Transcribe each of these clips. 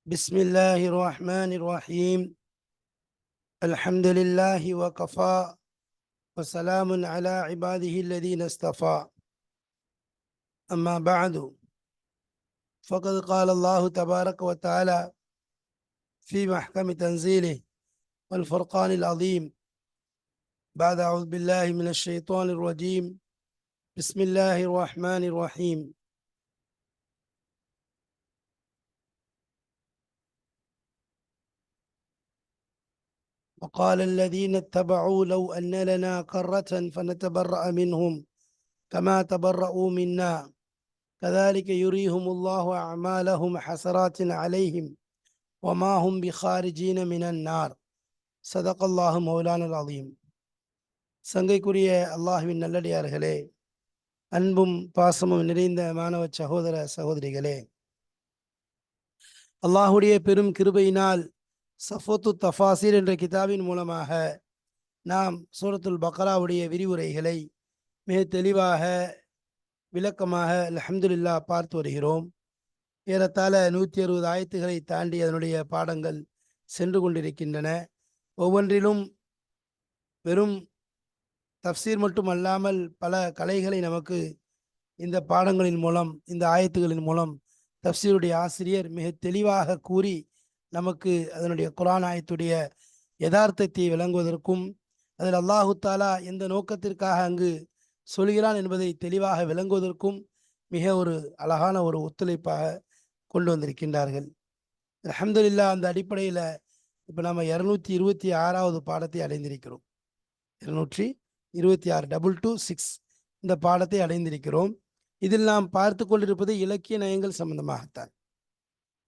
بسم الله الرحمن الرحيم. الحمد لله وكفى وسلام على عباده الذين اصطفى. أما بعد، فقد قال الله تبارك وتعالى في محكم تنزيله والفرقان العظيم بعد أعوذ بالله من الشيطان الرجيم. بسم الله الرحمن الرحيم. وقال الذين اتبعوا لو أن لنا كرة فنتبرأ منهم كما تبرؤوا منا كذلك يريهم الله أعمالهم حسرات عليهم وما هم بخارجين من النار. صدق الله مولانا العظيم. சங்கைக்குரிய அல்லாஹ்வின் நல்லடியார்களே, அன்பும் பாசமும் நிறைந்த மாணவ சகோதர சகோதரிகளே, அல்லாஹுடைய பெரும் கிருபையினால் சஃபத்து தஃபாசீர் என்ற கிதாபின் மூலமாக நாம் சூரத்துல் பக்ராவுடைய விரிவுரைகளை மிக தெளிவாக விளக்கமாக அல்ஹம்துலில்லாஹ் பார்த்து வருகிறோம். ஏறத்தாழ 160 ஆயத்துகளை தாண்டி அதனுடைய பாடங்கள் சென்று கொண்டிருக்கின்றன. ஒவ்வொன்றிலும் வெறும் தஃப்சீர் மட்டும் அல்லாமல் பல கலைகளை நமக்கு இந்த பாடங்களின் மூலம், இந்த ஆயத்துகளின் மூலம் தஃப்சீருடைய ஆசிரியர் மிக தெளிவாக கூறி நமக்கு அதனுடைய குர்ஆன் ஆயத்துடைய யதார்த்தத்தை விளங்குவதற்கும், அதில் அல்லாஹு தாலா எந்த நோக்கத்திற்காக அங்கு சொல்கிறான் என்பதை தெளிவாக விளங்குவதற்கும் மிக ஒரு அழகான ஒரு ஒத்துழைப்பாக கொண்டு வந்திருக்கின்றார்கள். அல்ஹம்துலில்லாஹ். அந்த அடிப்படையில் இப்போ நம்ம 226வது பாடத்தை அடைந்திருக்கிறோம். 226 226 இந்த பாடத்தை அடைந்திருக்கிறோம். இதில் நாம் பார்த்து கொண்டிருப்பது இலக்கிய நயங்கள் சம்பந்தமாகத்தான்.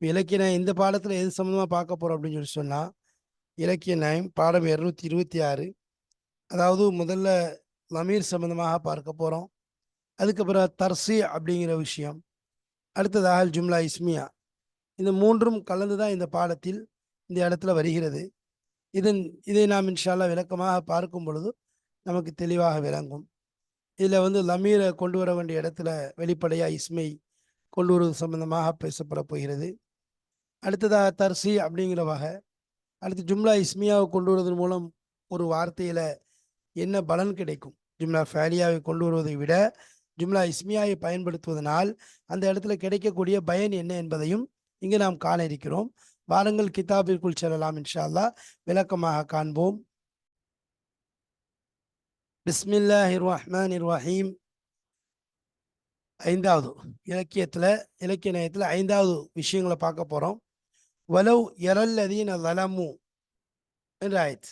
இலக்கிய நயம் இந்த பாடத்தில் எது சம்மந்தமாக பார்க்க போகிறோம் அப்படின்னு சொல்லி சொன்னால், இலக்கிய நயம் பாடம் 226. அதாவது முதல்ல லமீர் சம்பந்தமாக பார்க்க போகிறோம். அதுக்கப்புறம் தர்சி அப்படிங்கிற விஷயம், அடுத்ததாக ஜும்லா இஸ்மியா. இந்த மூன்றும் கலந்து தான் இந்த பாடத்தில் இந்த இடத்துல வருகிறது. இதை நாம் இன்ஷா அல்லாஹ் விளக்கமாக பார்க்கும் பொழுது நமக்கு தெளிவாக விளங்கும். இதில் லமீரை கொண்டு வர வேண்டிய இடத்துல வெளிப்படையாக இஸ்மை கொண்டு வருவது சம்பந்தமாக பேசப்பட போகிறது. அடுத்ததாக தர்சி அப்படிங்கிற வகை. அடுத்து ஜும்லா இஸ்மியாவை கொண்டு வருவதன் மூலம் ஒரு வார்த்தையில் என்ன பலன் கிடைக்கும், ஜும்லா ஃபேலியாவை கொண்டு வருவதை விட ஜும்லா இஸ்மியாவை பயன்படுத்துவதனால் அந்த இடத்துல கிடைக்கக்கூடிய பயன் என்ன என்பதையும் இங்கே நாம் காண இருக்கிறோம். வாருங்கள் கிதாபிற்குள் செல்லலாம். இன்ஷா அல்லாஹ் விளக்கமாக காண்போம். பிஸ்மில்லாஹிர் ரஹ்மானிர் ரஹீம். ஐந்தாவது இலக்கிய நயத்தில் 5வது விஷயங்களை பார்க்க போகிறோம். வலவ் யரல்லதீன ஸலமு என்ற ஆயத்.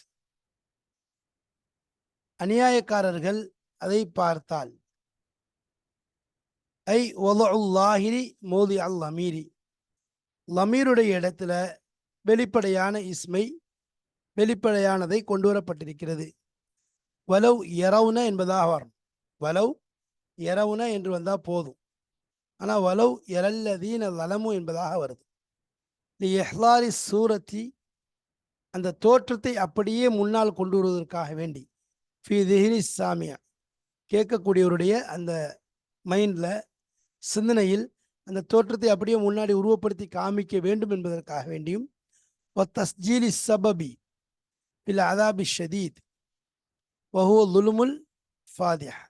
அநியாயக்காரர்கள் அதை பார்த்தால், ஐ வலஉல்லாஹிரி மோதி அல் லமீரி, லமீருடைய இடத்துல வெளிப்படையான இஸ்மை, வெளிப்படையானதை கொண்டு வரப்பட்டிருக்கிறது. வலவ் யரவுன என்பதாக வரும். வலவ் யரவுன என்று வந்தால் போதும். ஆனால் வலவ் யரல்லதீன ஸலமு என்பதாக வருது. லிஹ்லாரி சூரத்தி, அந்த தோற்றத்தை அப்படியே முன்னால் கொண்டு வருவதற்காக வேண்டி, ஃபி திஹ்னி சாமியா, கேட்கக்கூடியவருடைய அந்த மைண்டில், சிந்தனையில் அந்த தோற்றத்தை அப்படியே முன்னாடி உருவப்படுத்தி காமிக்க வேண்டும் என்பதற்காக வேண்டியும், தஸ்ஜீலி சபபி பில் அதாபி ஷதீத் வஹுவ லுலுமுல் ஃபாதிஹ்.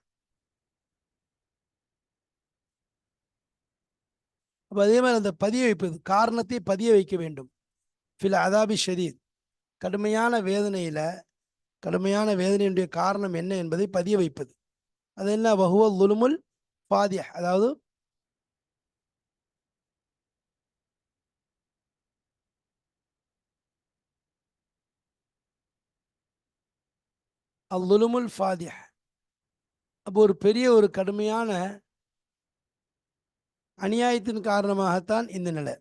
அப்போ அதே மாதிரி அந்த பதிய வைப்பது, காரணத்தை பதிய வைக்க வேண்டும். ஃபில் அதாபி ஷதீத், கடுமையான வேதனையுடைய காரணம் என்ன என்பதை பதிய வைப்பது. அது என்ன? வஹுவ லுலுமுல் ஃபாதிஹ், அதாவது அல்லுலுமுல் ஃபாதிஹ். அப்போ ஒரு பெரிய ஒரு கடுமையான அநியாயத்தின் காரணமாகத்தான் இந்த நிலை.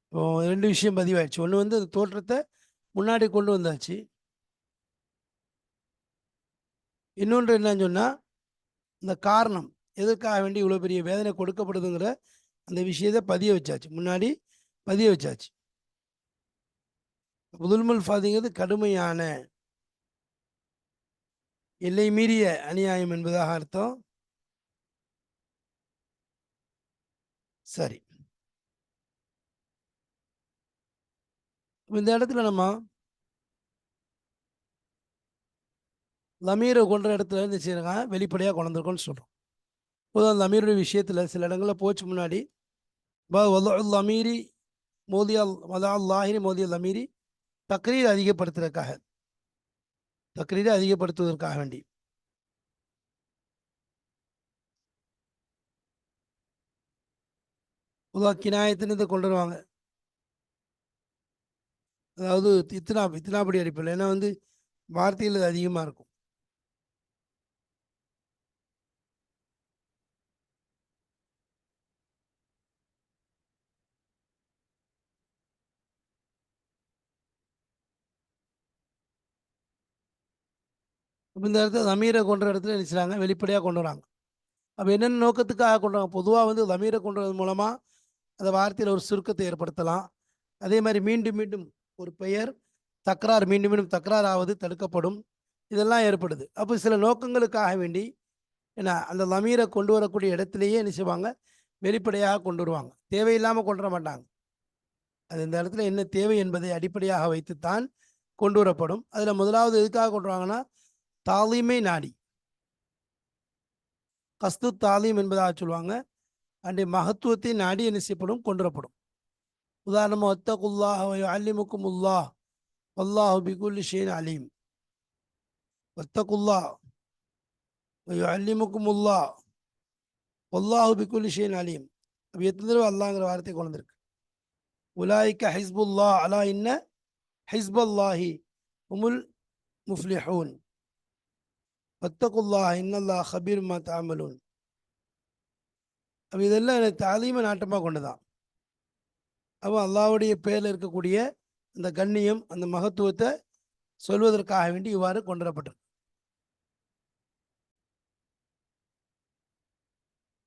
இப்போ 2 விஷயம் பதிவாயிடுச்சு. ஒன்று அந்த தோற்றத்தை முன்னாடி கொண்டு வந்தாச்சு. இன்னொன்று என்னன்னு சொன்னால், இந்த காரணம் எதற்காக வேண்டி இவ்வளோ பெரிய வேதனை கொடுக்கப்படுதுங்கிற அந்த விஷயத்தை பதிய வச்சாச்சு, முன்னாடி பதிய வச்சாச்சு. புதுல்முல் ஃபாதிங்கிறது கடுமையான, எல்லை மீறிய அநியாயம் என்பதாக அர்த்தம். சரி, இந்த இடத்துல நம்ம லமீரை கொண்ட இடத்துல என்ன செய்யறாங்க, வெளிப்படையாக கொண்டிருக்கோம்னு சொல்கிறோம். பொதுவாக லமீருடைய விஷயத்தில் சில இடங்களில் போச்சு முன்னாடி லமீரி மோதியா வதா லாஹிரி மோதிய லமீரி தக்ரீர் அதிகப்படுத்துவதற்காக, தக்ரீரை அதிகப்படுத்துவதற்காக வேண்டி பொதுவாக கினாயத்துன்னு இதை கொண்டு வருவாங்க. அதாவது இத்தனாபடி அடிப்பில், ஏன்னா வந்து வார்த்தைகள் அது அதிகமாக இருக்கும். அப்போ இந்த இடத்துல லமீரை கொண்ட இடத்துல நினைச்சாங்க வெளிப்படையாக கொண்டு வராங்க. அப்போ என்னென்ன நோக்கத்துக்காக கொண்டு வராங்க? பொதுவாக வந்து லமீரை கொண்டு வரது மூலமாக அந்த வார்த்தையில் ஒரு சுருக்கத்தை ஏற்படுத்தலாம். அதே மாதிரி மீண்டும் மீண்டும் ஒரு பெயர் தக்கரார் மீண்டும் மீண்டும் தக்கரார் ஆவது தடுக்கப்படும். இதெல்லாம் ஏற்படுது. அப்போ சில நோக்கங்களுக்காக வேண்டி என்ன அந்த லமீரை கொண்டு வரக்கூடிய இடத்துலையே என்ன செய்வாங்க, வெளிப்படையாக கொண்டு வருவாங்க. தேவையில்லாமல் கொண்டு வர மாட்டாங்க. அது இந்த இடத்துல என்ன தேவை என்பதை அடிப்படையாக வைத்துத்தான் கொண்டு வரப்படும். அதில் முதலாவது எதுக்காக கொண்டு வராங்கன்னா, தாலீமை நாடி, கஸ்து தாலீம் என்பதாக சொல்லுவாங்க. அன்றைய மகத்துவத்தை நாடி என்ன செய்யப்படும், கொண்டு வரப்படும். உதாரணமாக வத்தகுல்லாஹ் அல்லிமுக்குமுல்லாஹ் வல்லாஹு பிகுல்லி ஷைஇன் அலீம். வத்தகுல்லாஹ் அல்லிமுக்குமுல்லாஹ் வல்லாஹு பிகுல்லி ஷைஇன் அலீம். அப்போ எத்தனை தடவை அல்லாங்கிற வார்த்தை கொண்டு வந்திருக்கு. உலாயிக்க ஹிஸ்புல்லாஹ் அலா இன்ன ஹிஸ்பல்லாஹி உமுல் முஃப்லிஹூன் வத்தகுல்லாஹ் இன்னல்லாஹ் ஹபீர் மா தஅமலூன். அப்போ இதெல்லாம் எனக்கு தாலீமை நாட்டமாக கொண்டு தான். அப்போ அல்லாஹ்வுடைய பேரில் இருக்கக்கூடிய அந்த கண்ணியம், அந்த மகத்துவத்தை சொல்வதற்காக வேண்டி இவ்வாறு கொண்டு வரப்பட்டிருக்கு.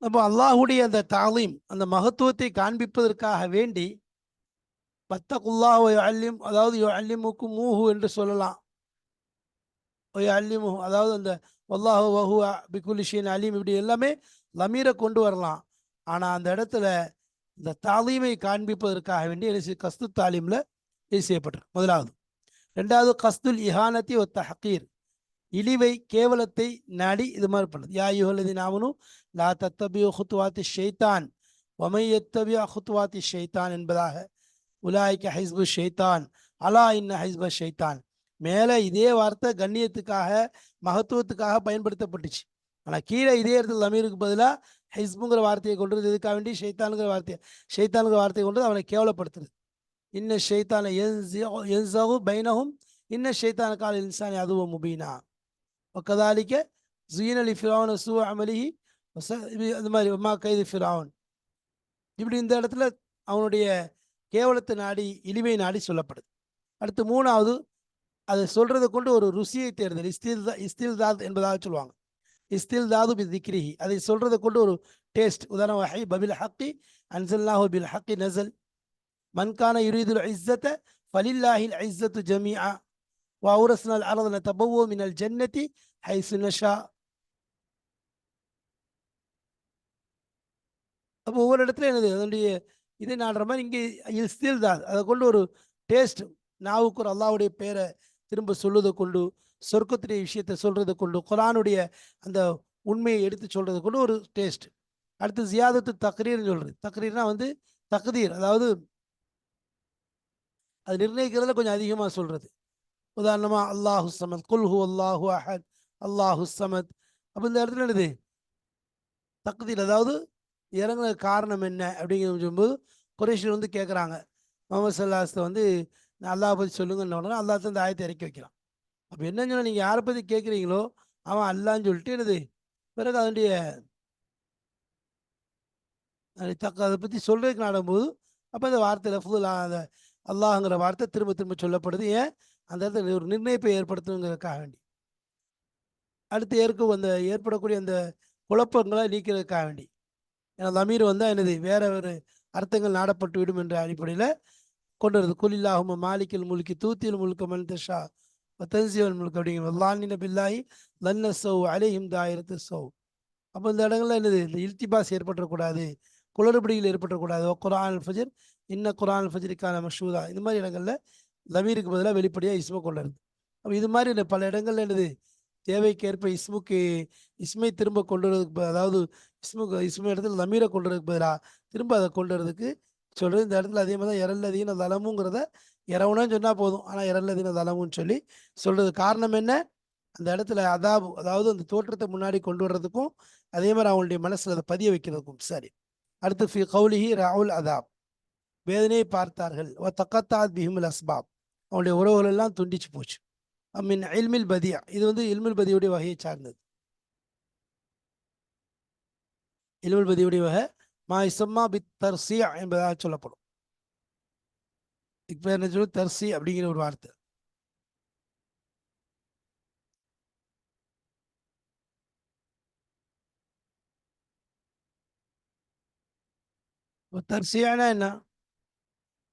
அப்போ அல்லாஹ்வுடைய அந்த தாலீம், அந்த மகத்துவத்தை காண்பிப்பதற்காக வேண்டி வத்தகுல்லாஹ் அல்லிம், அதாவது அல்லிமுக்கு மூஹு என்று சொல்லலாம். அல்லிமுஹு, அதாவது அந்த வல்லாஹு வஹு பிகுல்லி ஷைஇன் அலீம், இப்படி எல்லாமே லமீரை கொண்டு வரலாம். ஆனால் அந்த இடத்துல இந்த தாலீமை காண்பிப்பதற்காக வேண்டி கஸ்து தாலீமில் இது செய்யப்பட்டிருக்கு முதலாவது. ரெண்டாவது கஸ்துல் இஹானத்தி ஒத்த ஹக்கீர், இழிவை கேவலத்தை நாடி இது மாதிரி பண்ணுது. யா யுஹல்லதி நாமனும் லா தத்தபியோ ஹுத்துவாத்தி ஷைத்தான் ஒமை எத்தபியா ஹுத்துவாத்தி ஷைத்தான் என்பதாக உலாய்க்க ஹைஸ்பு ஷைத்தான் அலா இன்ன ஹைஸ்ப ஷைத்தான். மேலே இதே வார்த்தை கண்ணியத்துக்காக மகத்துவத்துக்காக பயன்படுத்தப்பட்டுச்சு. ஆனால் கீழே இதே இடத்துல லமீருக்கு பதிலாக ஹிஸ்புங்கிற வார்த்தையை கொண்டு எதுக்காக வேண்டி ஷைத்தானுங்கிற வார்த்தையை கொண்டு அவனை கேவலப்படுத்துறது. இன்ன ஷைத்தான என்சகு பைனஹும் இன்ன ஷைத்தான கால் இன்சானி அதுவும் முபீனா கதாலிக்க ஜீன் அலி ஃபிரௌன் சூ அமலிஹி அது மாதிரி அம்மா கைது ஃபிரௌன். இப்படி இந்த இடத்துல அவனுடைய கேவலத்தை நாடி, இழிவை நாடி சொல்லப்படுது. அடுத்து மூணாவது, அதை சொல்றதை கொண்டு ஒரு ருசியை தேர்தல், இஸ்தில்தாத் என்பதாக சொல்லுவாங்க. இஸ்தில்தாது பி திக்ரிஹி, அதை சொல்றதை கொண்டு ஒரு டேஸ்ட். உதாரணம் ஹை பபில் ஹக்கி அன்சல்னாஹு பில் ஹக்கி நசல் மன்கான யுரீதுல் இஸ்ஸத ஃபலில்லாஹில் இஸ்ஸத்து ஜமீஆ வஅவுரஸ்னல் அர்த நதபவ்வ மினல் ஜன்னதி ஹைசு நஷா. அப்போ ஒவ்வொரு இடத்துல என்னது அதனுடைய இதை நாடுற மாதிரி இங்கே இஸ்தில்தாத், அதை கொண்டு ஒரு டேஸ்ட், நாவுக்கு ஒரு அல்லாஹ்வுடைய பேரை திரும்ப சொல்வதை கொண்டு, சொர்க்கத்துடைய விஷயத்தை சொல்றதை கொண்டு, குர்ஆனுடைய அந்த உண்மையை எடுத்து சொல்றதை கொண்டு ஒரு டேஸ்ட். அடுத்து ஜியாதத்து தக்ரீர்னு சொல்றது. தக்ரீர்னா வந்து தக்தீர், அதாவது அது நிர்ணயிக்கிறதுல கொஞ்சம் அதிகமாக சொல்றது. உதாரணமாக அல்லாஹு சமத், குல்ஹு அல்லாஹு அஹத், அல்லாஹு சமத். அப்போ இந்த இடத்துல என்னது தக்தீர், அதாவது இறங்குற காரணம் என்ன அப்படிங்கிற சொல்லும்போது குறைஷில் வந்து கேட்குறாங்க, முகமது ஸல்லல்லாஹு வந்து அல்லாஹ் பற்றி சொல்லுங்கன்னு உடனே அல்லாஹ் அந்த ஆயத்தை இறக்கி வைக்கலாம். அப்போ என்னன்னு சொன்னால், நீங்கள் யாரை பற்றி கேட்குறீங்களோ அவன் அல்லான்னு சொல்லிட்டு என்னது பிறகு அதனுடைய அதை பற்றி சொல்கிறதுக்கு நாடும்போது அப்போ அந்த வார்த்தையில் ஃபுல்லாக அந்த அல்லாஹுங்கிற வார்த்தை திரும்ப திரும்ப சொல்லப்படுது. ஏன்? அந்த இடத்துல ஒரு நிர்ணயிப்பை ஏற்படுத்தணுங்கிறதுக்காக வேண்டி. அடுத்து அந்த ஏற்படக்கூடிய அந்த குழப்பங்களை நீக்கிறதுக்காக வேண்டி. ஏன்னா லமீர் வந்தால் என்னது வேற ஒரு அர்த்தங்கள் நாடப்பட்டு விடும் என்ற அடிப்படையில் கொண்டு வருது. குலில்லாஹும்ம மாலிக்கில் முல்கி தூத்தில் முல்க மன் தஷா தன்சிவல் முல்க் அப்படிங்கிற லானின பில்லாஹி லன்ன சௌ அலைஹிம் தாயிரத்து சௌ. அப்போ இந்த இடங்கள்ல என்னது இந்த இல்திபாஸ் ஏற்பட்டக்கூடாது, குளறுபடிகள் ஏற்பட்டக்கூடாது. குர்ஆன் ஃபஜர் இன்ன குர்ஆன் ஃபஜ்ரிக்கான மஷூதா, இந்த மாதிரி இடங்கள்ல லமீருக்கு பதிலாக வெளிப்படையாக இஸ்மை கொண்டு வருது. அப்போ இது மாதிரி பல இடங்கள்ல என்னது தேவைக்கேற்ப இஸ்மை திரும்ப கொண்டு வரதுக்கு அதாவது இஸ்மை இடத்துல லமீரை கொண்டு வரதுக்கு பதிலாக திரும்ப அதை கொண்டு வரதுக்கு சொல்கிறது. இந்த இடத்துல அதே மாதிரி தான் இரல்லதீன தலமுங்கிறத இரவுனான்னு சொன்னால் போதும், ஆனால் இரல்லதீன தலமுன்னு சொல்லி சொல்கிறது. காரணம் என்ன? அந்த இடத்துல அதாவது அந்த தோற்றத்தை முன்னாடி கொண்டு வர்றதுக்கும் அதே மாதிரி அவங்களுடைய மனசில் அதை பதிய வைக்கிறதுக்கும். சரி, அடுத்து ஃபி கௌலிஹி ரவுல் அதாப், வேதனையை பார்த்தார்கள். தக்கத்தாத் பிஹிமுல் அஸ்பாப், அவனுடைய உறவுகள் எல்லாம் துண்டிச்சு போச்சு. மின் இல்மில் பதியா, இது வந்து இல்முல் பதியுடைய வகையை சார்ந்தது. இல்முல் பதியுடைய வகை மா இசம்மா பி தர்சியா என்பதாக சொல்லப்படும். இப்போ என்ன சொல்லு, தர்சி அப்படிங்கிற ஒரு வார்த்தை. தர்சியானா என்ன?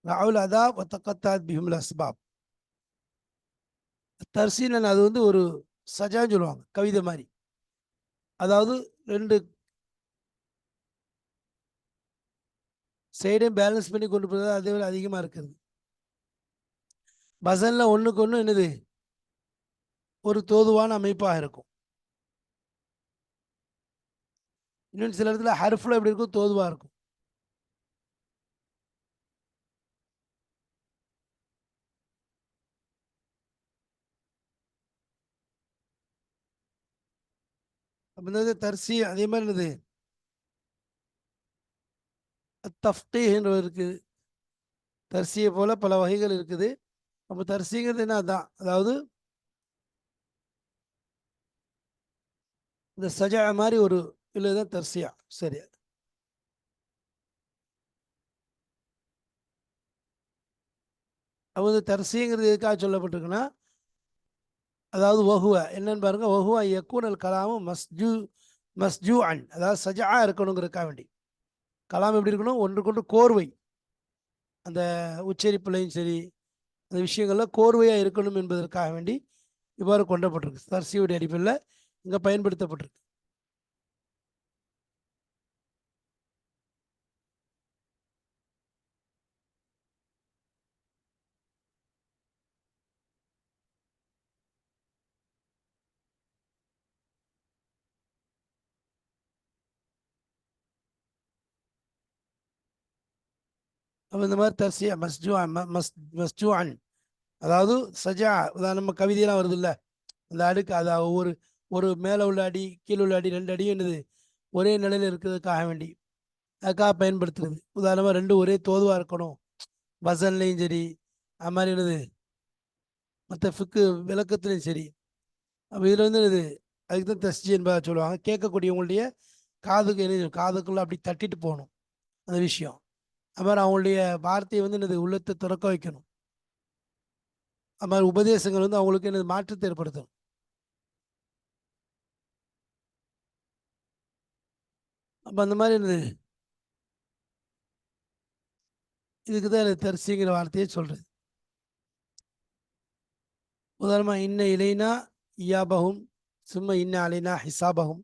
ரவுல் அதாப் தக்கத்தாத் பிஹிமுல் அஸ்பாப். தர்சீனன் அது வந்து ஒரு சஜான்னு சொல்லுவாங்க, கவிதை மாதிரி. அதாவது ரெண்டு சைடையும் பேலன்ஸ் பண்ணி கொண்டு போகிறது அதே விட அதிகமாக இருக்குது. பசனில் ஒன்றுக்கு ஒன்று என்னது ஒரு தோதுவான அமைப்பாக இருக்கும். இன்னும் சில இடத்துல ஹர்ஃபில் எப்படி இருக்கும், தோதுவாக இருக்கும். அப்போ இந்த தர்சி அதே மாதிரி என்னது தஃப்கீஹ்ன்ற இருக்குது. தர்சியை போல பல வகைகள் இருக்குது. அப்போ தர்சிங்கிறது என்ன? அதான், அதாவது இந்த சஜா மாதிரி ஒரு இல்லை தான் தர்சியா. சரி, அப்போ இந்த தர்சிங்கிறது எதுக்காக சொல்லப்பட்டிருக்குன்னா, அதாவது வஹுவ என்னன்னு பாருங்க, வஹுவ யக்கூனல் கலாமும் மஸ்ஜூ அன், அதாவது சஜா இருக்கணுங்கிறதுக்காக வேண்டி. கலாம் எப்படி இருக்கணும்? ஒன்றுக்கொன்று கோர்வை, அந்த உச்சரிப்புலையும் சரி அந்த விஷயங்கள்ல கோர்வையாக இருக்கணும் என்பதற்காக வேண்டி இவ்வாறு கொண்டப்பட்டிருக்கு. தர்சியுடைய அடிப்படையில் இங்கே பயன்படுத்தப்பட்டிருக்கு. அப்போ இந்த மாதிரி தர்சியா மஸ்ஜூஅன், அதாவது சஜா, நம்ம கவிதையெல்லாம் வருது இல்லை, அந்த அடுக்கு அதை ஒரு மேலே உள்ள அடி கீழே உள்ள அடி ரெண்டு அடியும் என்னது ஒரே நிலையில் இருக்கிறதுக்காக வேண்டி அதுக்காக பயன்படுத்துறது. உதாரணமாக ரெண்டு ஒரே தோதுவாக இருக்கணும், வசன்லையும் சரி, அது மாதிரி என்னது மற்ற ஃபிக்கு விளக்கத்துலையும் சரி. அப்போ இதில் வந்து என்னது அதுக்கு தான் தஸ்ஜி என்பதாக சொல்லுவாங்க. கேட்கக்கூடியவங்களுடைய காதுக்கு என்ன, காதுக்குள்ளே அப்படி தட்டிட்டு போகணும் அந்த விஷயம். அது மாதிரி அவங்களுடைய வார்த்தையை வந்து என்னது உள்ளத்தை துறக்க வைக்கணும். அது மாதிரி உபதேசங்கள் வந்து அவங்களுக்கு என்னது மாற்றத்தை ஏற்படுத்தணும். அப்போ அந்த மாதிரி என்னது இதுக்கு தான் எனக்கு தரிசிங்கிற வார்த்தையை சொல்கிறது. உதாரணமாக இன்ன இலைனா இயாபகும் சும்மா இன்ன அலைனா ஹிசாபகும்.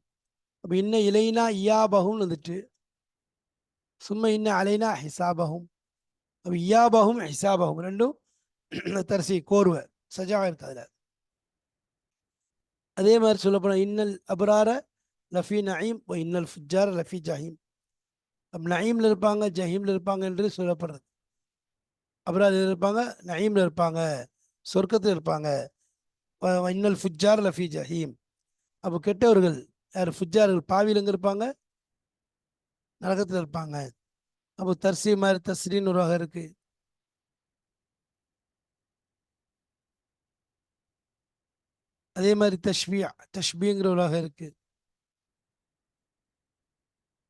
அப்போ இன்ன இலைனா இயாபகும்னு வந்துட்டு சும்மா இன்ன அலைனா ஹிசாபகும். அப்போ இயாபகும் ஹிசாபகும் ரெண்டும் தரிசி கோர்வை சஜாவாக இருக்குது அதில். அதே மாதிரி சொல்லப்போனால் இன்னல் அபரார லஃபி நயீம் இன்னல் ஃபுஜார் லஃபி ஜஹீம். அப்போ நயீமில் இருப்பாங்க ஜஹீமில் இருப்பாங்க என்று சொல்லப்படுறது. அபரார் இருப்பாங்க, நயீமில் இருப்பாங்க, சொர்க்கத்தில் இருப்பாங்க. இன்னல் ஃபுஜார் லஃபி ஜஹீம். அப்போ கெட்டவர்கள் யார்? ஃபுஜார்கள் பாவியில் எங்கே இருப்பாங்க? நரகத்தில் இருப்பாங்க. அப்போ தர்சி மாதிரி தஸ்ரீன்னு ஒரு வகை இருக்கு. அதே மாதிரி தஷ்பிங்கிற ஒரு வகை இருக்கு.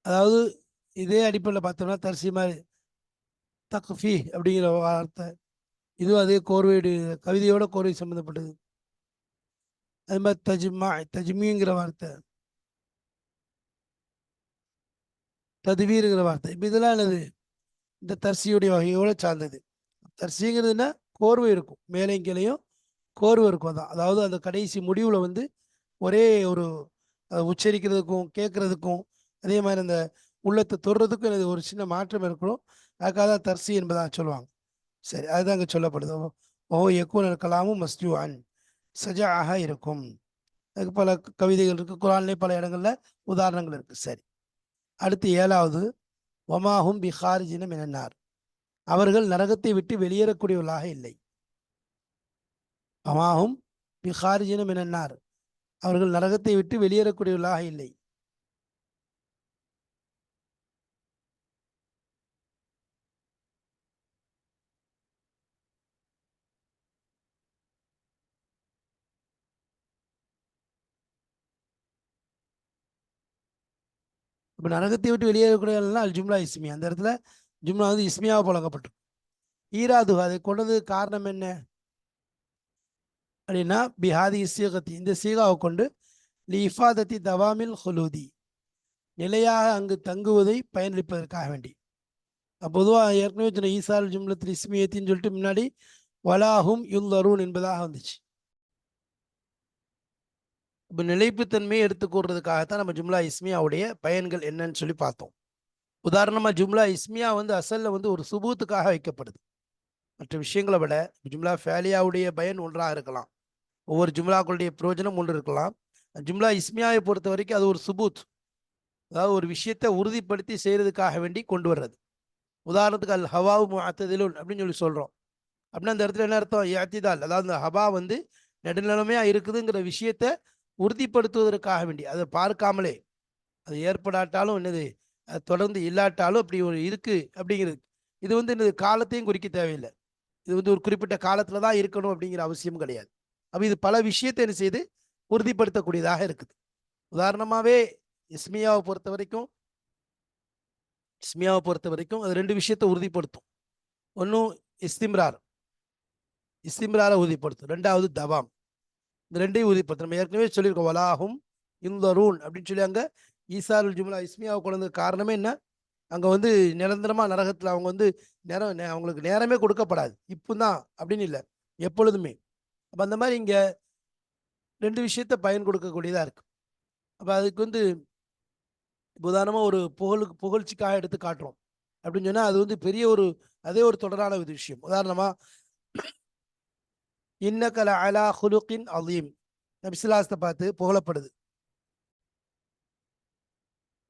அதாவது இதே அடிப்படையில் பார்த்தோம்னா தர்சி மாதிரி தக்ஃபி அப்படிங்கிற வார்த்தை, இதுவும் அதே கோர்வையுடைய கவிதையோட கோர்வை சம்மந்தப்பட்டது. அதே மாதிரி தஜ்மிங்கிற வார்த்தை, ததுவீருங்கிற வார்த்தை, இப்போ இதெல்லாம் என்னது இந்த தர்சியுடைய வகையோட சார்ந்தது. தர்சிங்கிறதுனா கோர்வை இருக்கும், மேலையும் கீழையும் கோர்வை இருக்கும். தான் அதாவது அந்த கடைசி முடிவில் வந்து ஒரே ஒரு உச்சரிக்கிறதுக்கும் கேட்கறதுக்கும் அதே மாதிரி அந்த உள்ளத்தை தொடுறதுக்கும் எனக்கு ஒரு சின்ன மாற்றம் இருக்கணும். அதுக்காக தான் தர்சி என்பதாக சொல்லுவாங்க. சரி, அதுதான் அங்கே சொல்லப்படுது. ஓ யக்கூன் கலாமும் மஸ்ஜூஅன் சஜாஆக இருக்கும். அதுக்கு பல கவிதைகள் இருக்கு, குரான்லேயே பல இடங்கள்ல உதாரணங்கள் இருக்கு. சரி, அடுத்து 7வது, ஒமாஹும் பிஹாரிஜின மினன்னார், அவர்கள் நரகத்தை விட்டு வெளியேறக்கூடியவர்களாக இல்லை. ஒமாஹும் பிஹாரிஜின மினன்னார், அவர்கள் நரகத்தை விட்டு வெளியேறக்கூடியவர்களாக இல்லை. இப்போ நரகத்தை விட்டு வெளியேறக்கூடியவர்கள்னா அல் ஜும்லா இஸ்மியா, அந்த இடத்துல ஜும்லா வந்து இஸ்மியாவை புழங்கப்பட்டிருக்கும். ஈராது அதை கொண்டது காரணம் என்ன அப்படின்னா, பிஹாதி சீகத்தி, இந்த சீகாவை கொண்டு லி இஃபாதத்தி தவாமில் ஹுலூதி, நிலையாக அங்கு தங்குவதை பயனளிப்பதற்காக வேண்டி. பொதுவாக ஏற்கனவே சொன்ன ஈசால் ஜும்லத்தில் இஸ்மியத்தின்னு சொல்லிட்டு முன்னாடி வலாஹும் யுல்லரூன் என்பதாக வந்துச்சு. இப்போ நிலைப்புத்தன்மையை எடுத்து கூறுறதுக்காகத்தான் நம்ம ஜும்லா இஸ்மியாவுடைய பயன்கள் என்னன்னு சொல்லி பார்த்தோம். உதாரணமாக ஜும்லா இஸ்மியா வந்து அசல்ல வந்து ஒரு சுபூத்துக்காக வைக்கப்படுது. மற்ற விஷயங்களை விட ஜும்லா ஃபேலியாவுடைய பயன் ஒன்றாக இருக்கலாம், ஒவ்வொரு ஜும்லாக்களுடைய பிரயோஜனம் ஒன்று இருக்கலாம். ஜும்லா இஸ்மியாவை பொறுத்த வரைக்கும் அது ஒரு சுபூத், அதாவது ஒரு விஷயத்தை உறுதிப்படுத்தி செய்யறதுக்காக வேண்டி கொண்டு வர்றது. உதாரணத்துக்கு அல் ஹவாவு முஅத்ததிலுன் அப்படின்னு சொல்லி சொல்கிறோம். அப்படின்னா அந்த இடத்துல என்ன அர்த்தம்? யாத்திதால், அதாவது அந்த ஹபா வந்து நடுநிலைமையாக இருக்குதுங்கிற விஷயத்தை உறுதிப்படுத்துவதற்காக வேண்டி, அதை பார்க்காமலே, அது ஏற்படாட்டாலும் என்னது, அது தொடர்ந்து இல்லாட்டாலும் அப்படி ஒரு இருக்கு அப்படிங்கிறது. இது வந்து என்னது, காலத்தையும் குறிக்க தேவையில்லை. இது வந்து ஒரு குறிப்பிட்ட காலத்துல தான் இருக்கணும் அப்படிங்கிற அவசியம் கிடையாது. அப்போ இது பல விஷயத்தை என்ன செய்து உறுதிப்படுத்தக்கூடியதாக இருக்குது. உதாரணமாகவே இஸ்மியாவை பொறுத்த வரைக்கும் அது 2 விஷயத்தை உறுதிப்படுத்தும். ஒன்றும் இஸ்திம்ரார், இஸ்திம்ராரை உறுதிப்படுத்தும். 2வது தவாம், இந்த 2ஐயும் உறுதிப்படுத்தும். நம்ம ஏற்கனவே சொல்லியிருக்கோம், வலாஹும் இந்தரூன் அப்படின்னு சொல்லி அங்கே ஈசாருல் ஜும்லா இஸ்மியாவை கொண்டது காரணமே என்ன, அங்கே வந்து நிரந்தரமாக நரகத்தில் அவங்க வந்து அவங்களுக்கு நேரமே கொடுக்கப்படாது, இப்போ தான் அப்படின்னு இல்லை, எப்பொழுதுமே. அப்போ அந்த மாதிரி இங்கே 2 விஷயத்தை பயன் கொடுக்கக்கூடியதாக இருக்கு. அப்போ அதுக்கு வந்து உதாரணமாக ஒரு புகழ்ச்சிக்காக எடுத்து காட்டுறோம் அப்படின்னு சொன்னால் அது வந்து பெரிய ஒரு, அதே ஒரு தொடரான ஒரு விஷயம். உதாரணமாக இன்னகல அலா ஹுலுகின் அலீம், நபிசுல்லாஸ்தை பார்த்து புகழப்படுது.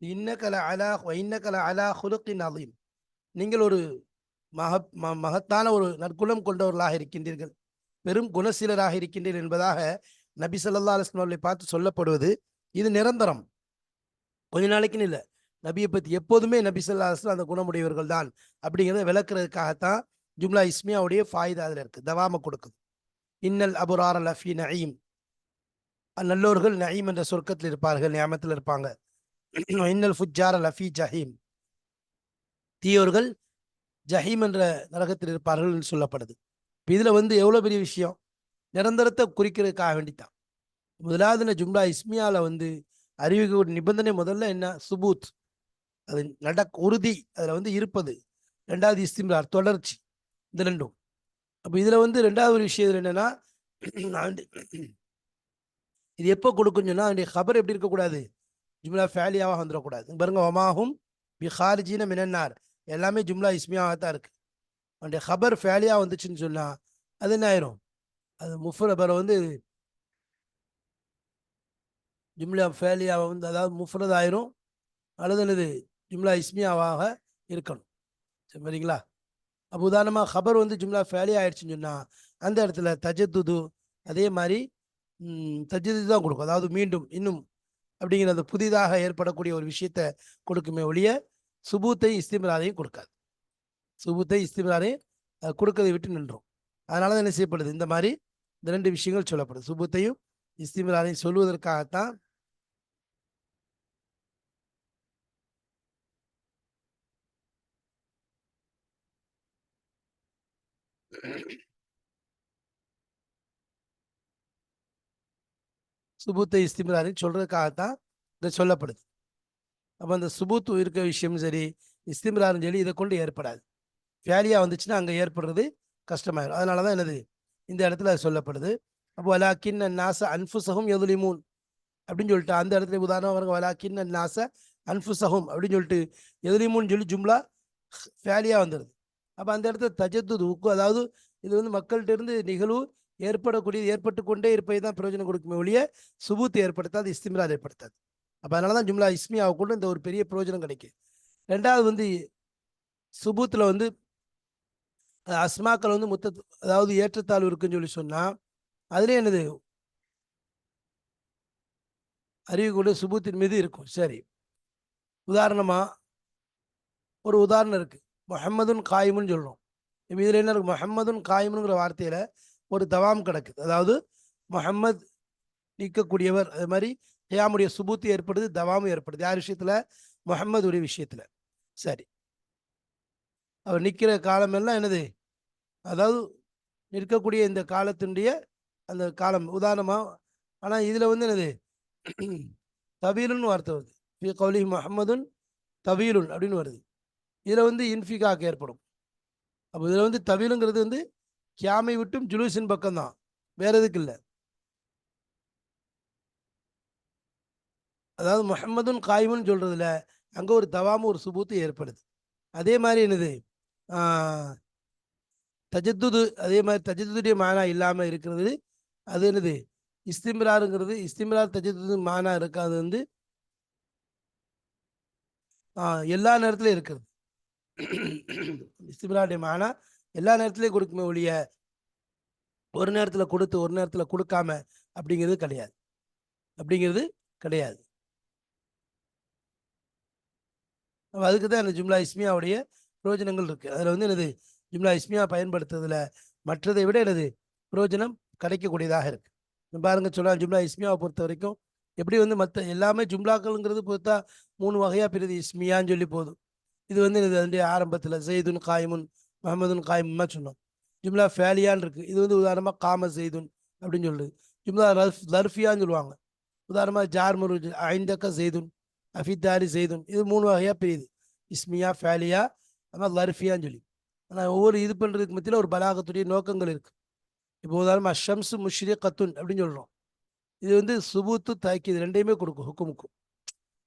இன்னகல அலா ஹுலுகின் அலீம், நீங்கள் ஒரு மகத்தான ஒரு நற்குணம் கொண்டவர்களாக இருக்கின்றீர்கள், பெரும் குணசீலராக இருக்கின்றீர்கள் என்பதாக நபி ஸல்லல்லாஹு அலைஹி வஸல்லம் அவர்களை பார்த்து சொல்லப்படுவது இது நிரந்தரம், கொஞ்ச நாளைக்குன்னு இல்லை. நபியை பற்றி எப்போதுமே நபி ஸல்லல்லாஹு அலைஹி வஸல்லம் அந்த குணமுடையவர்கள் தான் அப்படிங்கிறத விளக்குறதுக்காகத்தான் ஜும்லா இஸ்மியாவுடைய ஃபாயிதா அதில் இருக்குது, தவாம கொடுக்குது. இன்னல் அபுரார் லஃபி நயீம், நல்லோர்கள் நயீம் என்ற சொர்க்கத்தில் இருப்பார்கள், நியாமத்தில் இருப்பாங்க. இன்னல் ஃபுஜ்ஜார லஃபி ஜஹீம், தீயோர்கள் ஜஹீம் என்ற நரகத்தில் இருப்பார்கள் என்று சொல்லப்படுது. இதில் வந்து எவ்வளோ பெரிய விஷயம், நிரந்தரத்தை குறிக்கிறதுக்காக வேண்டித்தான். முதலாவது ஜும்லா இஸ்மியாவில் வந்து அறிவிக்க நிபந்தனை முதல்ல என்ன, சுபூத், அது உறுதி, அதில் வந்து இருப்பது. 2வது இஸ்திம்ரார், தொடர்ச்சி, இந்த 2ம். அப்போ இதில் வந்து 2வது ஒரு விஷயம் என்னன்னா, இது எப்போ கொடுக்குன்னு சொன்னால் அதனுடைய ஹபர் எப்படி இருக்கக்கூடாது, ஜும்லா ஃபேலியாவாக வந்துடக்கூடாது. பாருங்க, ஒமாஹும் பிஹாரிஜின மினன்னார் எல்லாமே ஜும்லா இஸ்மியாவாக தான் இருக்கு. அவனுடைய ஹபர் ஃபேலியா வந்துச்சுன்னு சொன்னா அது என்ன ஆயிரும், அது முஃப்ரபரை வந்து ஜும்லா ஃபேலியாவை வந்து அதாவது முஃப்ரத் ஆயிரும், அல்லது என்னது ஜும்லா இஸ்மியாவாக இருக்கணும். சரிங்களா? அப்போ உதாரணமாக ஹபர் வந்து ஜும்லா ஃபேலியா ஆயிடுச்சுன்னு சொன்னா அந்த இடத்துல தஜத்துது, அதே மாதிரி தஜ்தீது தான் கொடுக்கும், அதாவது மீண்டும் இன்னும் அப்படிங்கிற அந்த புதிதாக ஏற்படக்கூடிய ஒரு விஷயத்தை கொடுக்குமே ஒழிய சுபூத்தை இஸ்திம்ராரையும் கொடுக்காது. சுபூத்தை இஸ்திம்ராரையும் கொடுக்கறதை விட்டு நின்றோம். அதனால தான் என்ன செய்யப்படுது, இந்த மாதிரி இந்த 2 விஷயங்கள் சொல்லப்படுது. சுபூத்தையும் இஸ்திம்ராரையும் சொல்வதற்காகத்தான் சுபூத்தை இஸ்திம்ராரையும் சொல்றதுக்காகத்தான் இதை சொல்லப்படுது. அப்போ அந்த சுபூத்து இருக்க விஷயம் சரி, இஸ்திம்ராரும் சரி, இதை கொண்டு ஏற்படாது. ஃபேலியா வந்துச்சுன்னா அங்கே ஏற்படுறது கஷ்டமாயிடும். அதனால தான் என்னது இந்த இடத்துல சொல்லப்படுது. அப்போ வலாக்கின் நாச அன்ஃபுசஹும் யதுலிமூன் அப்படின்னு சொல்லிட்டு அந்த இடத்துல உதாரணம் வருங்க, வலாக்கின் நாச அன்ஃபுசஹும் அப்படின்னு சொல்லிட்டு எதுலிமூன்னு சொல்லி ஜும்லா ஃபேலியா வந்துடுது. அப்போ அந்த இடத்துல தஜத்துது, அதாவது இது வந்து மக்கள்கிட்ட இருந்து நிகழ்வு ஏற்பட்டு கொண்டே இருப்பதை தான் பிரயோஜனம் கொடுக்குமே ஒழிய சுபூத்து ஏற்படுத்தாது, இஸ்திம்ரார் ஏற்படுத்தாது. அப்போ அதனால தான் ஜும்லா இஸ்மியாவை கொண்டு இந்த ஒரு பெரிய பிரயோஜனம் கிடைக்கும். ரெண்டாவது வந்து சுபூத்தில் வந்து அஸ்மாக்கள் வந்து அதாவது ஏற்றத்தாழ்வு இருக்குன்னு சொல்லி சொன்னால் அதுலேயே என்னது அறிவுக்கூடிய சுபூத்தின் மீது இருக்கும். சரி, உதாரணமாக ஒரு உதாரணம் இருக்குது. முஹம்மதுன் காயிமுன்னு சொல்கிறோம். இப்போ இதில் என்ன இருக்குது? முஹம்மதுன் காயிமுங்கிற வார்த்தையில் ஒரு தவாம் கிடக்குது. அதாவது முஹம்மது நீக்கக்கூடியவர், அது மாதிரி ஹியாமுடைய சுபூத்து ஏற்படுது, தவாமும் ஏற்படுது. யார் விஷயத்தில்? முஹம்மதுடைய விஷயத்தில். சரி, அவர் நிற்கிற காலமெல்லாம் என்னது? அதாவது நிற்கக்கூடிய இந்த காலத்தினுடைய அந்த காலம் உதாரணமாக. ஆனால் இதில் வந்து என்னது? தவீலுன்னு வார்த்தை வருது. ஃபி கௌலி முஹம்மதுன் தவீலுன் அப்படின்னு வருது. இதில் வந்து இன்ஃபிகாக்கு ஏற்படும். அப்போ இதில் வந்து தவீலுங்கிறது வந்து கியாமை விட்டும் ஜுலூஸின் பக்கம்தான், வேற எதுக்கு இல்லை. அதாவது முஹம்மதுன் காயிமுன்னு சொல்றதுல அங்கே ஒரு தவாமு ஒரு சுபூத்து ஏற்படுது. அதே மாதிரி என்னது? தஜத்துது, அதே மாதிரி தஜத்துடைய மானா இல்லாமல் இருக்கிறது. அது என்னது? இஸ்திம்ராருங்கிறது. இஸ்திம்ரார் தஜத்துது மானா இருக்காது வந்து எல்லா நேரத்துலையும் இருக்கிறது. இஸ்திம்ராருடைய மானா எல்லா நேரத்துலையும் கொடுக்குமே ஒழிய ஒரு நேரத்தில் கொடுத்து ஒரு நேரத்தில் கொடுக்காம அப்படிங்கிறது கிடையாது. அதுக்கு தான் இந்த ஜும்லா இஸ்மியாவுடைய பிரயோஜனங்கள் இருக்குது. அதில் வந்து என்னது? ஜும்லா இஸ்மியா பயன்படுத்துறதுல மற்றதை விட எனது பிரயோஜனம் கிடைக்கக்கூடியதாக இருக்குது. பாருங்க சொல்லலாம், ஜும்லா இஸ்மியாவை பொறுத்த வரைக்கும் எப்படி வந்து மற்ற எல்லாமே ஜும்லாக்கள்ங்கிறது பொறுத்தா 3 வகையாக பிரிது. இஸ்மியான்னு சொல்லி போதும். இது வந்து அதனுடைய ஆரம்பத்தில் ஜெய்துன் காயிமுன் முஹம்மதுன் காயிமுமா சொன்னோம். ஜும்லா ஃபேலியான்னு இருக்குது. இது வந்து உதாரணமாக காம ஜெய்துன் அப்படின்னு சொல்லுது. ஜும்லா லர்ஃபியான்னு சொல்லுவாங்க. உதாரணமாக ஜார்முரு ஐந்தக்க ஜெய்துன் அஃபித்தாரி ஜெய்துன். இது 3 வகையாக பிரியுது. இஸ்மியா, ஃபேலியா, ஆனால் லர்ஃபியான்னு சொல்லி. ஆனால் ஒவ்வொரு இது பண்ணுறதுக்கு மத்தியில் ஒரு பலாகத்துடைய நோக்கங்கள் இருக்குது. இப்போ உதாரணமாக அஷம்சு முஷ்ரிகத்துன் அப்படின்னு சொல்கிறோம். இது வந்து சுபூத்து தாக்கீது ரெண்டையுமே கொடுக்கும் ஹுக்குமுக்கும்.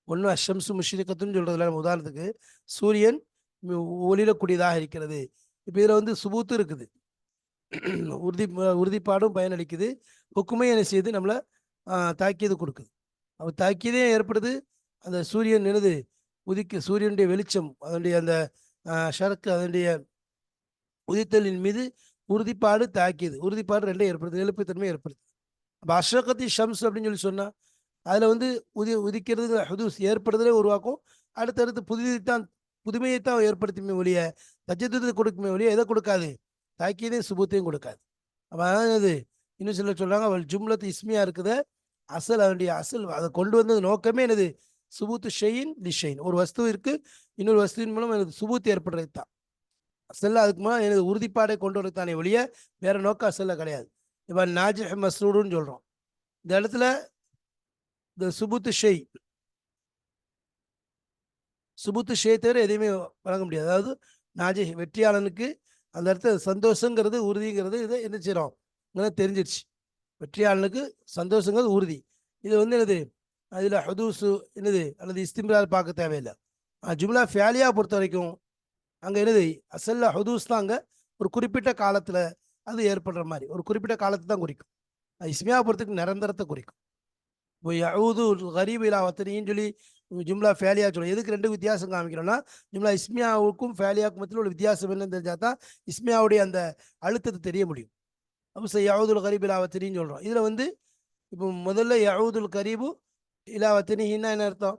ஒன்று அஷம்சு முஷ்ரிகத்துன்னு சொல்கிறதுல நம்ம உதாரணத்துக்கு சூரியன் ஒளிரக்கூடியதாக இருக்கிறது. இப்போ இதில் வந்து சுபூத்து இருக்குது, உறுதிப்பாடும் பயனளிக்குது, ஹுக்குமே என்ன செய்யுது? நம்மளை தாக்கியது கொடுக்குது. அப்போ தாக்கியதே ஏற்படுது. அந்த சூரியன் என்னது? சூரியனுடைய வெளிச்சம், அதனுடைய அந்த ஷரக்கு, அதனுடைய உதித்தலின் மீது உறுதிப்பாடு தாக்கியது. உறுதிப்பாடு ரெண்டே ஏற்படுது, எழுப்புத்தன்மை ஏற்படுது. அப்போ அஷ்ரகத்தி ஷம்ஸ் அப்படின்னு சொல்லி சொன்னால் அதில் வந்து உதிக்கிறது ஹுதூஸ் ஏற்படுதலே உருவாக்கும். அடுத்தடுத்து புதுமையைத்தான் ஏற்படுத்துமே ஒழிய தஜ்ஜுது கொடுக்குமே ஒழிய எதை கொடுக்காது? தாக்கியதையும் சுபத்தையும் கொடுக்காது. அப்போ அதாவது இன்னும் சில சொல்கிறாங்க, அவள் ஜும்லத்து இஸ்மியா இருக்குது. அதனுடைய அசல் அதை கொண்டு வந்தது நோக்கமே என்னது? சுபூத்து ஷெயின் லிஷெயின். ஒரு வஸ்து இருக்கு, இன்னொரு வஸ்துவின் மூலம் எனது சுபூத்து ஏற்படுறது தான் அசல்ல. அதுக்கு மூலம் எனது உறுதிப்பாடை கொண்டு வரத்தானே ஒழிய வேற நோக்கம் அசல்ல கிடையாது. இப்போ நாஜிஹ் மஸ்ரூடுன்னு சொல்கிறோம். இந்த இடத்துல இந்த சுபூத்து ஷெய் தவிர எதையுமே வழங்க முடியாது. அதாவது நாஜிஹ் வெற்றியாளனுக்கு அந்த இடத்துல சந்தோஷங்கிறது உறுதிங்கிறது இதை என்ன செய்கிறோம் தெரிஞ்சிருச்சு. வெற்றியாளனுக்கு சந்தோஷங்கிறது உறுதி. இது வந்து என்னது? அதில் ஹதூசு என்னது அல்லது இஸ்திம்ரார் பார்க்க தேவையில்லை. ஜும்லா ஃபேலியா பொறுத்த வரைக்கும் அங்கே என்னது? அசல்ல ஹதூஸ் தான். அங்கே ஒரு குறிப்பிட்ட காலத்தில் அது ஏற்படுற மாதிரி ஒரு குறிப்பிட்ட காலத்தை தான் குறிக்கும். இஸ்மியா பொறுத்துக்கு நிரந்தரத்தை குறிக்கும். இப்போ யஊது கரீப் இலா வத்தனின்னு சொல்லி ஜும்லா ஃபேலியா சொல்லுவோம். எதுக்கு ரெண்டு வித்தியாசம் காமிக்கிறோம்னா, ஜும்லா இஸ்மியாவுக்கும் ஃபேலியாவுக்கும் மத்தியில் உள்ள வித்தியாசம் என்னன்னு தெரிஞ்சால் தான் இஸ்மியாவுடைய அந்த அழுத்தத்தை தெரிய முடியும். அப்போ யஊதுல் கரீப் இலா வத்தனின்னு சொல்கிறோம். இதில் வந்து இப்போ முதல்ல யஊதுல் கரீபு இலா வத்தனின்னா என்ன அர்த்தம்?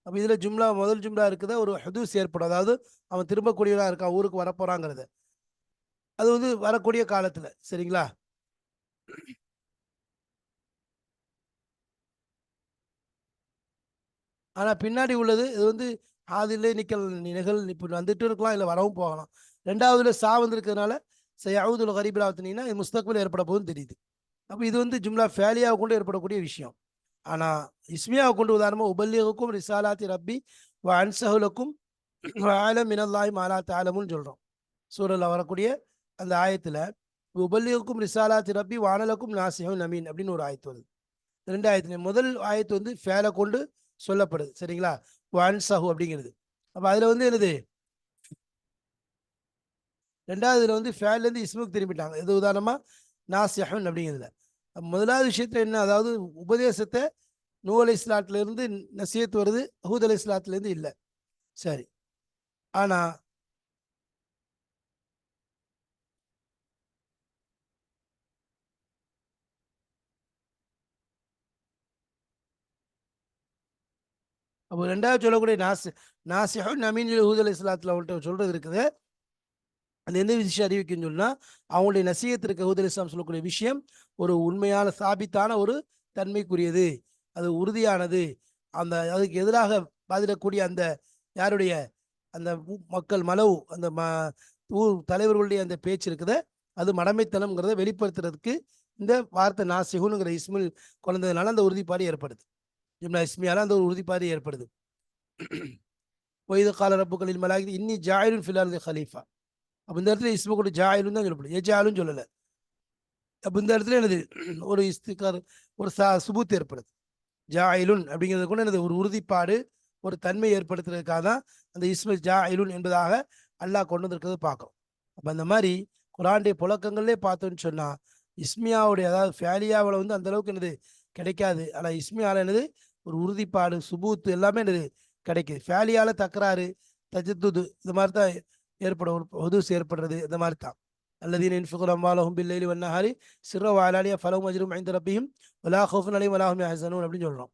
அப்போ இதில் முதல் ஜும்லா இருக்குதா ஒரு ஹதூஸ் ஏற்படும். அதாவது அவன் திரும்பக்கூடியவனாக இருக்கான், ஊருக்கு வரப்போகிறாங்கிறது. அது வந்து வரக்கூடிய காலத்தில். சரிங்களா? ஆனால் பின்னாடி உள்ளது இது வந்து ஆதிலே நிகழ் இப்போ வந்துட்டு இருக்கலாம், இல்லை வரவும் போகலாம். ரெண்டாவதுல வந்திருக்கிறதுனால சவுதுல கரீபில் ஆத்தினீங்கன்னா இது முஸ்தக்பில் ஏற்பட போகுதுன்னு தெரியுது. அப்போ இது வந்து ஜும்லா ஃபேலியாவை கொண்டு ஏற்படக்கூடிய விஷயம். ஆனால் இஸ்மியாவை கொண்டு உதாரணமாக உபல்லிகுக்கும் ரிசாலாத்தி ரப்பி வ அன்சஹுலக்கும் ஆலம் மினல்லாஹி மாலா தாலமுன்னு சொல்கிறோம். சூரலில் வரக்கூடிய அந்த ஆயத்தில் உபல்லிகுக்கும் ரிசாலாத்தி ரப்பி வானலக்கும் நாசிஹும் நமீன் அப்படின்னு ஒரு ஆயத்து வருது. 2 ஆயத்துல முதல் ஆயத்து வந்து ஃபேலை கொண்டு சொல்லப்படுது. சரிங்களா? வான் சஹு அப்படிங்கிறது. அப்போ அதில் வந்து என்னது? ரெண்டாவது இதில் வந்து ஃபேல்லேருந்து இஸ்முக்கு திரும்பிட்டாங்க. இது உதாரணமாக நாசிஹுன் அப்படிங்கிறதுல. முதலாவது விஷயத்துல என்ன, அதாவது உபதேசத்தை நூ அலைஹிஸ்ஸலாத்திலிருந்து நசீஹத் வருது, ஹூத் அலைஹிஸ்ஸலாத்திலிருந்து இல்லை. சரி. ஆனா அப்போ ரெண்டாவது சொல்லக்கூடிய நாசிஹுன் நமீன் ஹூத் அலைஹிஸ்ஸலாத்தில் அவங்கள்ட்ட சொல்றது இருக்குது. அது எந்த விஷயம் அறிவிக்குன்னு சொன்னால், அவங்களுடைய நசீகத்திற்கு ஹூத் அலைஹிஸ்ஸலாம் சொல்லக்கூடிய விஷயம் ஒரு உண்மையான சாபித்தான ஒரு தன்மைக்குரியது, அது உறுதியானது. அந்த அதுக்கு எதிராக பாதிடக்கூடிய அந்த யாருடைய அந்த மக்கள் மலவு அந்த ஊர் தலைவர்களுடைய அந்த பேச்சு இருக்குத, அது மடமைத்தனம்ங்கிறத வெளிப்படுத்துறதுக்கு இந்த வார்த்தை நாசிகுனுங்கிற இஸ்மில் குழந்ததுனால அந்த உறுதிப்பாடு ஏற்படுது. ஜும்லா இஸ்மியால அந்த ஒரு உறுதிப்பாடு ஏற்படுது. ஒய்து கால ரப்புகளில் மலாகி இன்னி ஜாயிலுன் ஃபில் ஹலீஃபா. அப்போ இந்த இடத்துல இஸ்ம கூட ஜாயிலும் தான் சொல்லப்படும், ஏஜாலும் சொல்லலை. அப்போ இந்த இடத்துல எனது ஒரு இஸ்திகார் ஒரு சுபூத் ஏற்படுது. ஜாயிலுன் அப்படிங்கிறது கூட எனது ஒரு உறுதிப்பாடு ஒரு தன்மை ஏற்படுத்துறதுக்காக தான் அந்த இஸ்ம ஜாயிலுன் என்பதாக அல்லாஹ் கொண்டு வந்திருக்கிறது பார்க்குறோம். அப்போ அந்த மாதிரி குரானுடைய புழக்கங்கள்லே பார்த்தோன்னு சொன்னால் இஸ்மியாவுடைய அதாவது ஃபேலியாவில் வந்து அந்த அளவுக்கு என்னது கிடைக்காது. ஆனால் இஸ்மியாவில் என்னது ஒரு உறுதிப்பாடு சுபூத்து எல்லாமே என்னது கிடைக்குது. ஃபேலியாவில் தக்கராறு தஜத்துது இந்த மாதிரி தான் ஏற்படும், ஒரு ஹுதூஸ் ஏற்படுறது இந்த மாதிரி தான். அல்லதீன யுன்ஃபிகூன அம்வாலஹும் பில்லைலி வன்னஹாரி சிர்ரன் வ அலானியா ஃபலஹும் அஜ்ருஹும் இன்த ரப்பிஹிம் வலா ஹவுஃபுன் அலைஹிம் வலா ஹும் யஹ்ஸனூன் அப்படின்னு சொல்கிறோம்.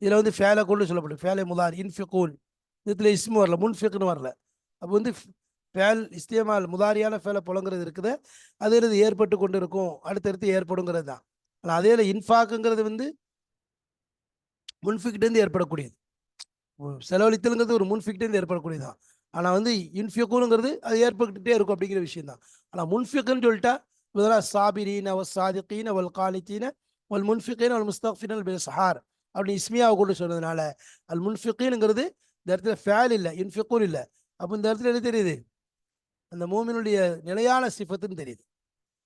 இதில் வந்து ஃபேலை கொண்டு சொல்லப்படும், ஃபேலை முதாரி இன்ஃபிகூன், இதில் இஸ்மு வரல, முன்ஃபிக்னு வரல. அப்போ வந்து ஃபேல் இஸ்தியமால் முதாரியான ஃபேலை புலங்கிறது இருக்குது, அது இது ஏற்பட்டு கொண்டு இருக்கும், அடுத்தடுத்து ஏற்படுங்கிறது தான். ஆனால் அதே இன்ஃபாக்குங்கிறது வந்து முன்ஃபிக்டேருந்து ஏற்படக்கூடியது. செலவழித்தலுங்கிறது ஒரு முன்ஃபிக்டேருந்து ஏற்படக்கூடியதான். ஆனால் வந்து இன்ஃபியக்குங்கிறது அது ஏற்பட்டுகிட்டே இருக்கும் அப்படிங்கிற விஷயம் தான். ஆனால் முன்ஃபிக்குன்னு சொல்லிட்டா முதல்ல சாபிரீன வல் சாதிகீன வல் கானித்தீன வல் முன்ஃபிகீன வல் முஸ்தக்ஃபிரீன பில் சஹார் அப்படி இஸ்மியாவை கொண்டு சொன்னதுனால அல் முன்ஃபிகீனுங்கிறது இந்த இடத்துல ஃபேல் இல்லை, இன்ஃபிகூன் இல்லை. அப்போ இந்த இடத்துல என்ன தெரியுது, அந்த மோமினுடைய நிலையான சிஃபத்துன்னு தெரியுது.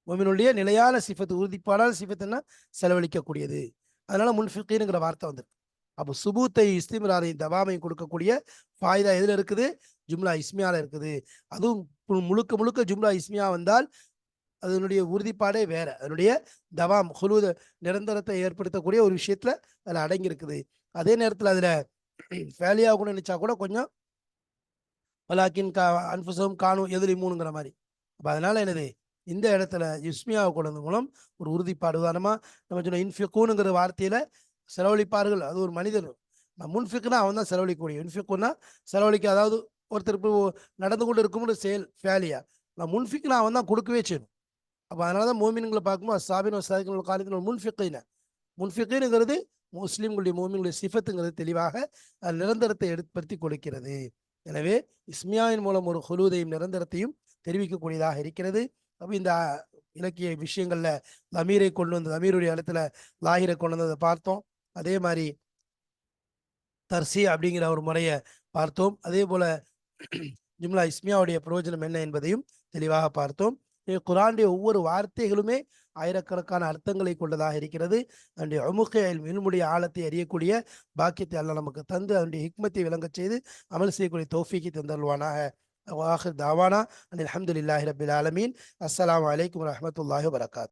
மோமினுடைய நிலையான சிஃபத்து உறுதிப்பாடான சிஃபத்துன்னா செலவழிக்கக்கூடியது. அதனால முன்ஃபிகீனுங்கிற வார்த்தை வந்துருக்கு. அப்போ சுபூத்தை இஸ்திமிராரையும் தவாமையும் கொடுக்கக்கூடிய ஃபாய்தா எதில் இருக்குது, ஜும்லா இஸ்மியாவில் இருக்குது. அதுவும் முழுக்க முழுக்க ஜும்லா இஸ்மியா வந்தால் அதனுடைய உறுதிப்பாடே வேற, அதனுடைய தவாம் ஹுலூத நிரந்தரத்தை ஏற்படுத்தக்கூடிய ஒரு விஷயத்துல அதில் அடங்கி இருக்குது. அதே நேரத்தில் அதில் ஃபேலியா கூட நினைச்சா கூட கொஞ்சம் வலாக்கின் அன்புசம் காணும் எதிரிமூணுங்கிற மாதிரி. அப்போ அதனால என்னது இந்த இடத்துல இஸ்மியாவை கொண்டது மூலம் ஒரு உறுதிப்பாடு. உதாரணமாக நம்ம சொன்ன இன்ஃபிகூனுங்கிற வார்த்தையில செலவழிப்பார்கள், அது ஒரு மனிதன். முன்ஃபிக்னா அவன் தான் செலவழிக்கக்கூடிய, இன்ஃபிக்குன்னா செலவழிக்க, அதாவது ஒருத்தருக்கு நடந்து கொண்டு இருக்கும்போது செயல் ஃபேலியா. நான் முன்ஃபிக்னா அவன் தான் கொடுக்கவே செய்யணும். அப்போ அதனால தான் மோமின்களை பார்க்கும்போது சாபின் சாதிகள் காலத்தில் முன்ஃபிக்கின முன்ஃபிக்கினுங்கிறது முஸ்லீம்களுடைய மோமின்களுடைய சிஃபத்துங்கிறது தெளிவாக நிரந்தரத்தை ஏற்படுத்தி கொடுக்கிறது. எனவே இஸ்மியாவின் மூலம் ஒரு ஹுலூதையும் நிரந்தரத்தையும் தெரிவிக்கக்கூடியதாக இருக்கிறது. அப்போ இந்த இலக்கிய விஷயங்கள்ல லமீரை கொண்டு வந்தது, அமீருடைய இடத்துல லாகிரை கொண்டு வந்ததை பார்த்தோம். அதே மாதிரி தர்சி அப்படிங்கிற ஒரு முறையை பார்த்தோம். அதே போல ஜும்லா இஸ்மியாவுடைய பிரயோஜனம் என்ன என்பதையும் தெளிவாக பார்த்தோம். குரானுடைய ஒவ்வொரு வார்த்தைகளுமே ஆயிரக்கணக்கான அர்த்தங்களை கொண்டதாக இருக்கிறது. அதனுடைய அமுக இல்முடைய ஆழத்தை அறியக்கூடிய பாக்கியத்தை அல்லாஹ் நமக்கு தந்து அதனுடைய ஹிக்மத்தை விளங்கச் செய்து அமல் செய்யக்கூடிய தௌஃபீக்கை தந்தல்வானாக. வாஹிர் தாவானா அல்ஹம்துலில்லாஹி ரப்பில் ஆலமீன். அஸ்ஸலாமு அலைக்கும் வரஹ்மத்துல்லாஹி வபரகாத்துஹு.